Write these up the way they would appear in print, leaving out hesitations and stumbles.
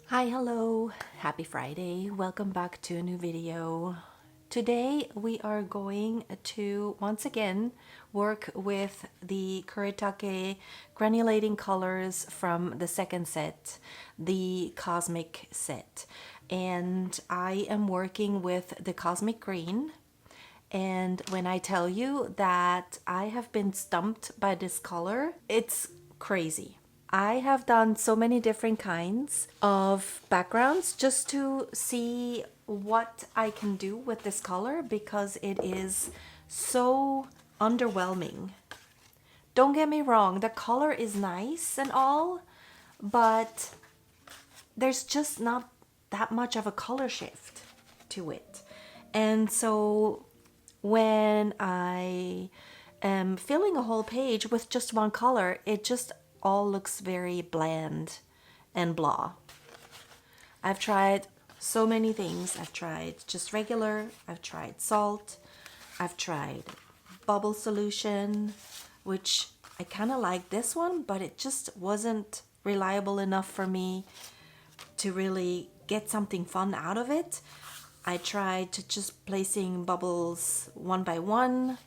Hi, hello, happy Friday. Welcome back to a new video. Today we are going to once again work with the Kuretake Granulating Colors from the second set, the Cosmic set. And I am working with the Cosmic Green. And when I tell you that I have been stumped by this color, it's crazy. I have done so many different kinds of backgrounds just to see what I can do with this color because it is so underwhelming. Don't get me wrong, the color is nice and all, but there's just not that much of a color shift to it. And so when I am filling a whole page with just one color, it just all looks very bland and blah. I've tried so many things. I've tried just regular, I've tried salt, I've tried bubble solution, which I kind of like this one, but it just wasn't reliable enough for me to really get something fun out of it. I tried just placing bubbles one by one.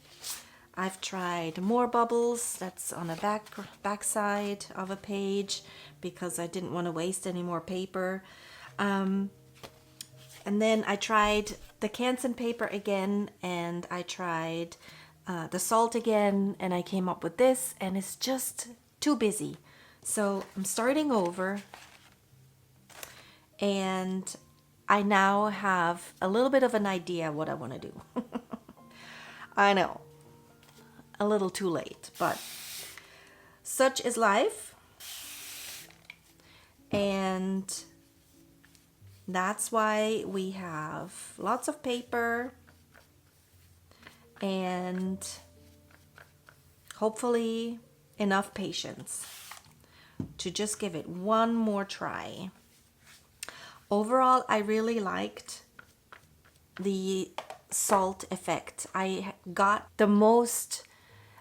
I've tried more bubbles. That's on the back side of a page because I didn't want to waste any more paper. And then I tried the Canson paper again, and I tried the salt again, and I came up with this, and it's just too busy. So I'm starting over, and I now have a little bit of an idea what I want to do. I know, a little too late, but such is life. And that's why we have lots of paper and hopefully enough patience to just give it one more try. Overall, I really liked the salt effect. I got the most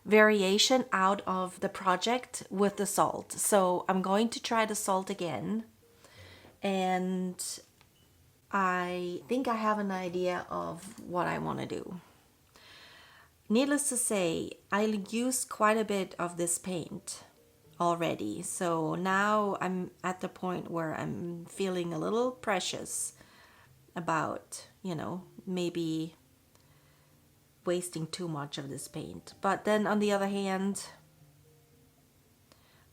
variation out of the project with the salt. So I'm going to try the salt again. And I think I have an idea of what I want to do. Needless to say, I used quite a bit of this paint already. So now I'm at the point where I'm feeling a little precious about, maybe wasting too much of this paint. But then on the other hand,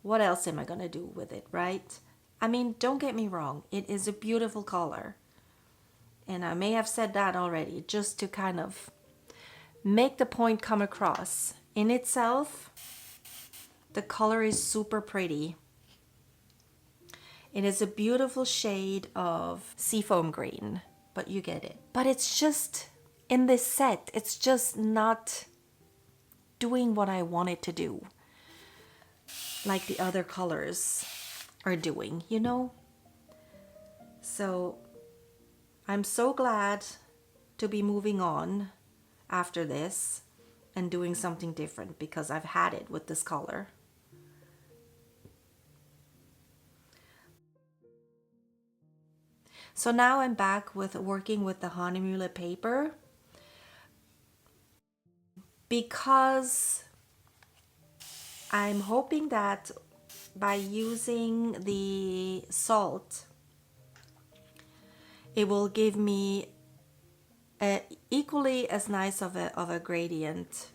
what else am I going to do with it, right? I mean, don't get me wrong, it is a beautiful color. And I may have said that already just to kind of make the point come across. In itself, the color is super pretty. It is a beautiful shade of seafoam green, but you get it. But it's just, in this set, it's just not doing what I want it to do. Like the other colors are doing, So I'm so glad to be moving on after this and doing something different because I've had it with this color. So now I'm back with working with the Hahnemühle paper because I'm hoping that by using the salt, it will give me equally as nice of a gradient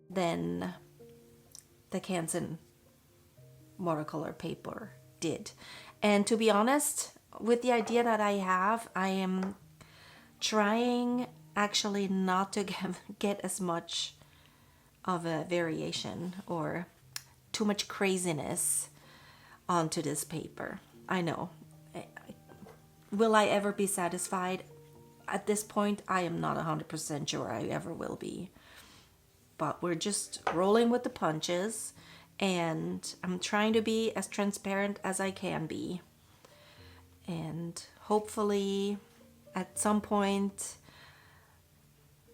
than the Canson watercolor paper did. And to be honest, with the idea that I have, I am trying actually not to get as much of a variation or too much craziness onto this paper. I know. Will I ever be satisfied? At this point, I am not 100% sure I ever will be. But we're just rolling with the punches, and I'm trying to be as transparent as I can be. And hopefully, at some point,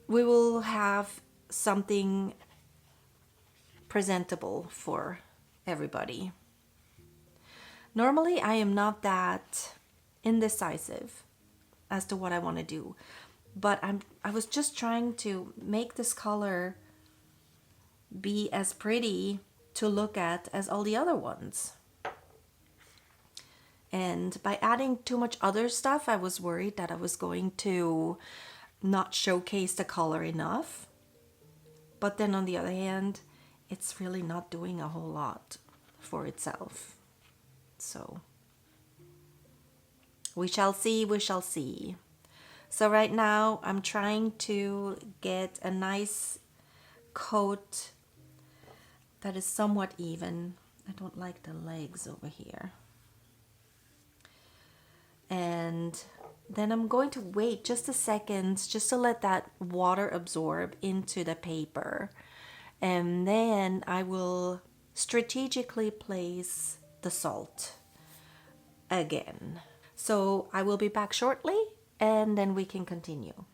we will have something presentable for everybody. Normally I am not that indecisive as to what I want to do, but I was just trying to make this color be as pretty to look at as all the other ones. And by adding too much other stuff, I was worried that I was going to not showcase the color enough. But then on the other hand, it's really not doing a whole lot for itself. So we shall see, we shall see. So right now I'm trying to get a nice coat that is somewhat even. I don't like the legs over here. And then I'm going to wait just a second just to let that water absorb into the paper. And then I will strategically place the salt again. So I will be back shortly and then we can continue.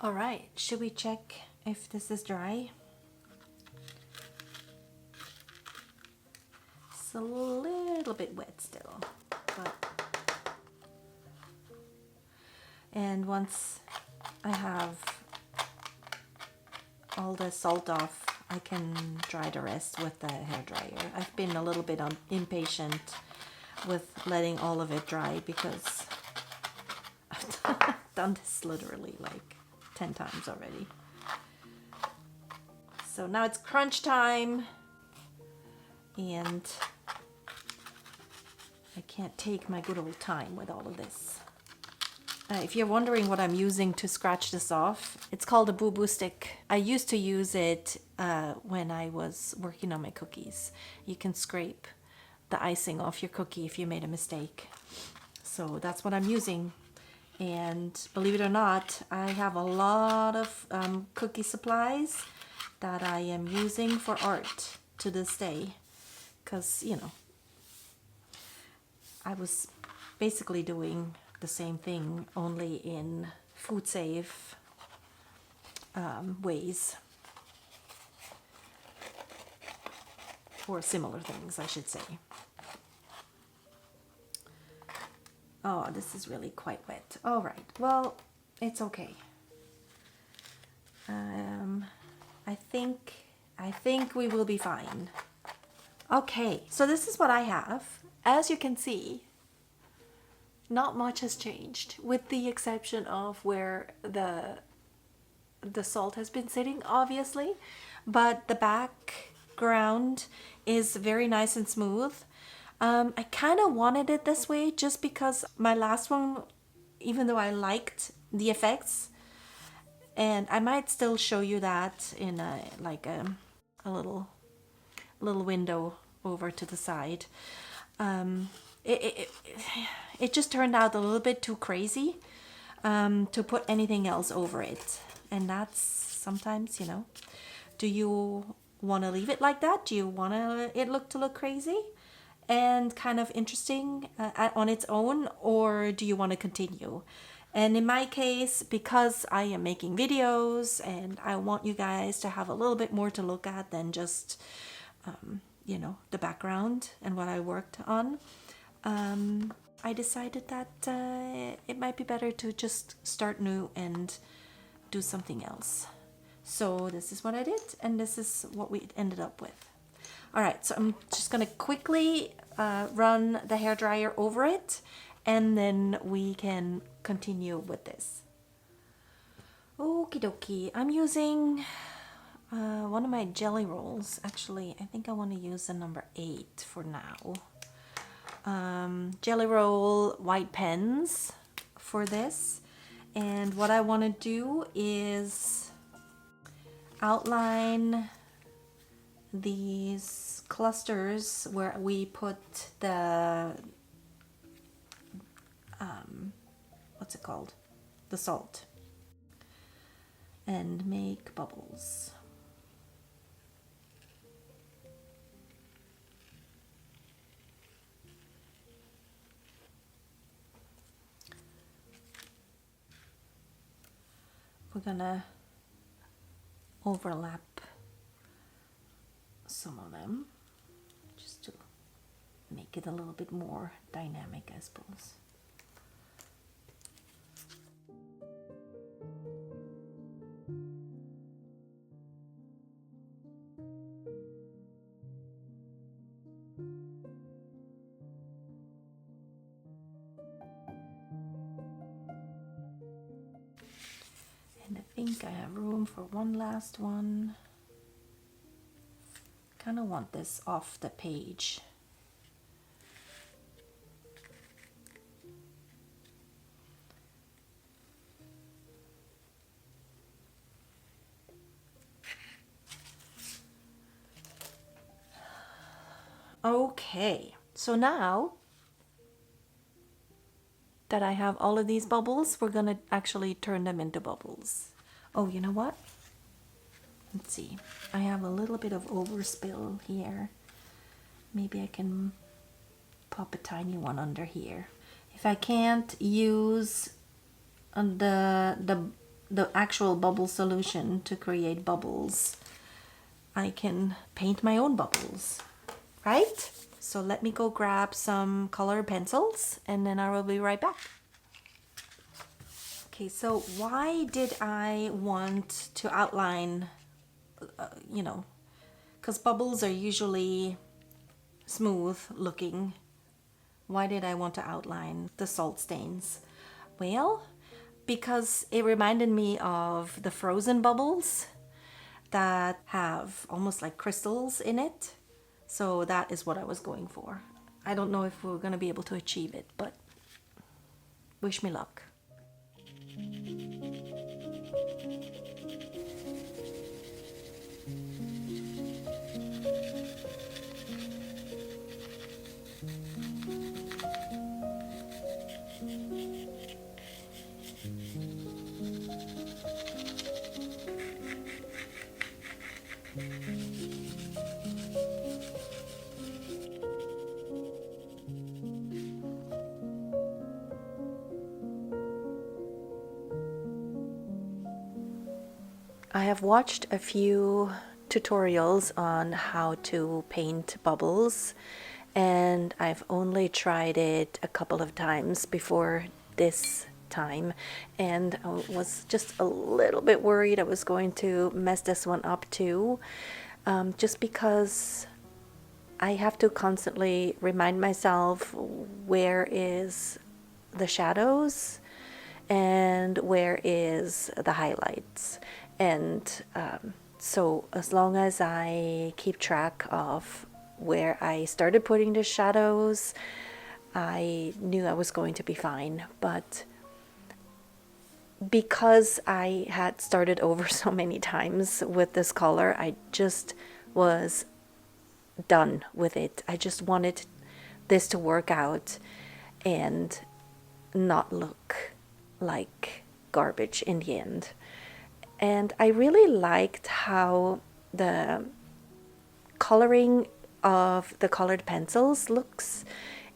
All right, should we check if this is dry? It's a little bit wet still, but... And once I have all the salt off, I can dry the rest with the hairdryer. I've been a little bit impatient with letting all of it dry because I've done this literally like 10 times already. So now it's crunch time, and I can't take my good old time with all of this. If you're wondering what I'm using to scratch this off, it's called a boo-boo stick. I used to use it when I was working on my cookies. You can scrape the icing off your cookie if you made a mistake. So that's what I'm using. And believe it or not, I have a lot of cookie supplies that I am using for art to this day. Because, you know, I was basically doing the same thing, only in food safe ways, or similar things, I should say. Oh, this is really quite wet. All right, well, it's okay. I think we will be fine. Okay, so this is what I have. As you can see, not much has changed, with the exception of where the salt has been sitting, obviously, but the background is very nice and smooth. I kind of wanted it this way just because my last one, even though I liked the effects, and I might still show you that in a little window over to the side. It just turned out a little bit too crazy to put anything else over it, and that's sometimes, you know, do you want to leave it like that? Do you want it to look crazy and kind of interesting on its own, or do you want to continue? And in my case, because I am making videos and I want you guys to have a little bit more to look at than just you know, the background and what I worked on, I decided that it might be better to just start new and do something else. So this is what I did, and this is what we ended up with. All right, so I'm just gonna quickly run the hairdryer over it, and then we can continue with this. Okie dokie, I'm using one of my jelly rolls. Actually, I think I want to use the number 8 for now. Jelly roll white pens for this, and what I want to do is outline these clusters where we put the what's it called? The salt, and make bubbles. We're gonna overlap some of them just to make it a little bit more dynamic, I suppose. And I think I have room for one last one. Kind of want this off the page. Okay, so now that I have all of these bubbles, we're gonna actually turn them into bubbles. Oh, you know what? Let's see. I have a little bit of overspill here. Maybe I can pop a tiny one under here. If I can't use the actual bubble solution to create bubbles, I can paint my own bubbles, right? So let me go grab some color pencils and then I will be right back. Okay, so why did I want to outline, because bubbles are usually smooth looking. Why did I want to outline the salt stains? Well, because it reminded me of the frozen bubbles that have almost like crystals in it. So that is what I was going for. I don't know if we're going to be able to achieve it, but wish me luck. I have watched a few tutorials on how to paint bubbles, and I've only tried it a couple of times before this time, and I was just a little bit worried I was going to mess this one up too, just because I have to constantly remind myself where is the shadows and where is the highlights. And so as long as I keep track of where I started putting the shadows, I knew I was going to be fine. But because I had started over so many times with this color, I just was done with it. I just wanted this to work out and not look like garbage in the end. And I really liked how the coloring of the colored pencils looks.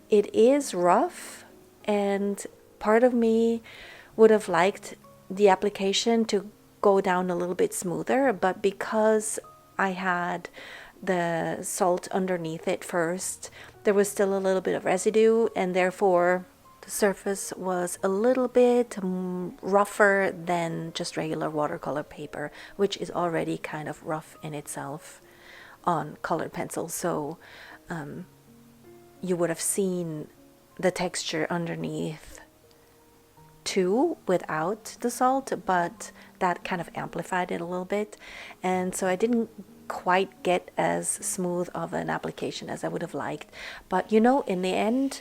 It is rough, and part of me would have liked the application to go down a little bit smoother, but because I had the salt underneath it first, there was still a little bit of residue, and therefore the surface was a little bit rougher than just regular watercolor paper, which is already kind of rough in itself on colored pencils. So you would have seen the texture underneath too without the salt, but that kind of amplified it a little bit, and so I didn't quite get as smooth of an application as I would have liked. But in the end,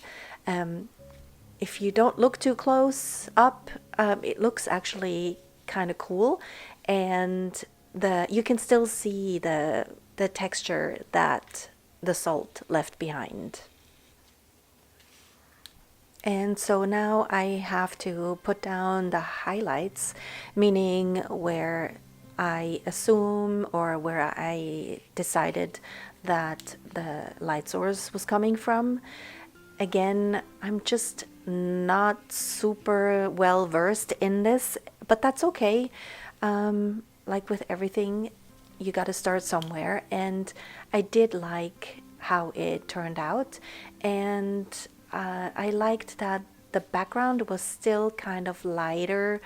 if you don't look too close up, it looks actually kind of cool, and you can still see the the texture that the salt left behind. And so now I have to put down the highlights, meaning where I assume or where I decided that the light source was coming from. Again, I'm just not super well versed in this, but that's okay. Like with everything, you got to start somewhere, and I did like how it turned out, and I liked that the background was still kind of lighter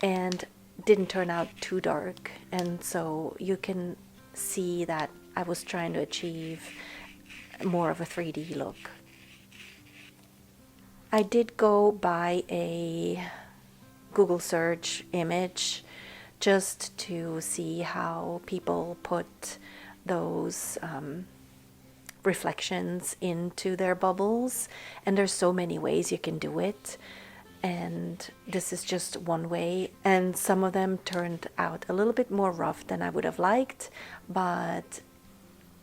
and didn't turn out too dark, and so you can see that I was trying to achieve more of a 3D look. I did go by a Google search image just to see how people put those reflections into their bubbles, and there's so many ways you can do it, and this is just one way, and some of them turned out a little bit more rough than I would have liked, but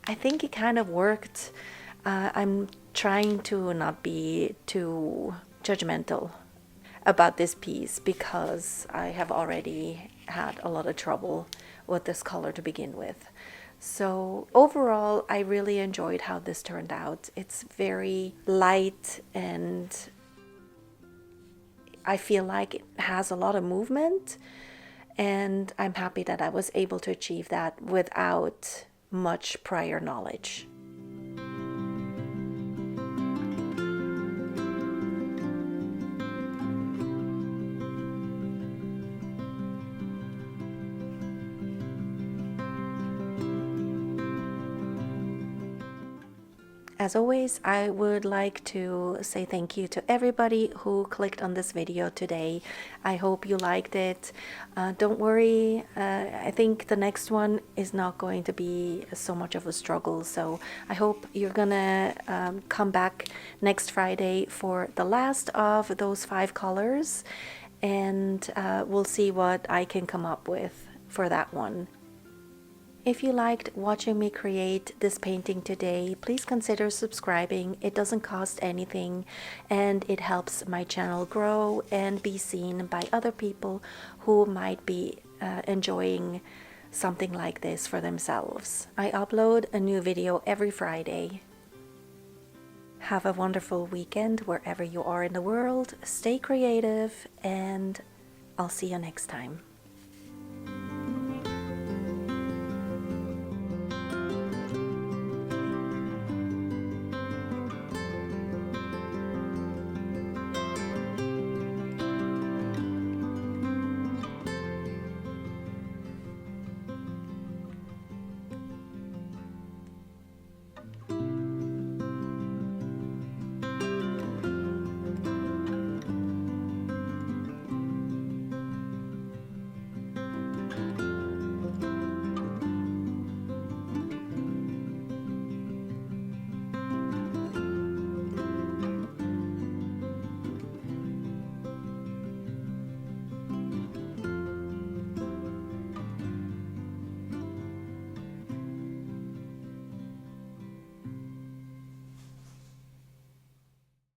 I think it kind of worked. I'm trying to not be too judgmental about this piece because I have already had a lot of trouble with this color to begin with. So overall, I really enjoyed how this turned out. It's very light, and I feel like it has a lot of movement, and I'm happy that I was able to achieve that without much prior knowledge. As always, I would like to say thank you to everybody who clicked on this video today. I hope you liked it. Don't worry, I think the next one is not going to be so much of a struggle, so I hope you're gonna come back next Friday for the last of those 5 colors, and we'll see what I can come up with for that one. If you liked watching me create this painting today, please consider subscribing. It doesn't cost anything, and it helps my channel grow and be seen by other people who might be enjoying something like this for themselves. I upload a new video every Friday. Have a wonderful weekend wherever you are in the world. Stay creative, and I'll see you next time.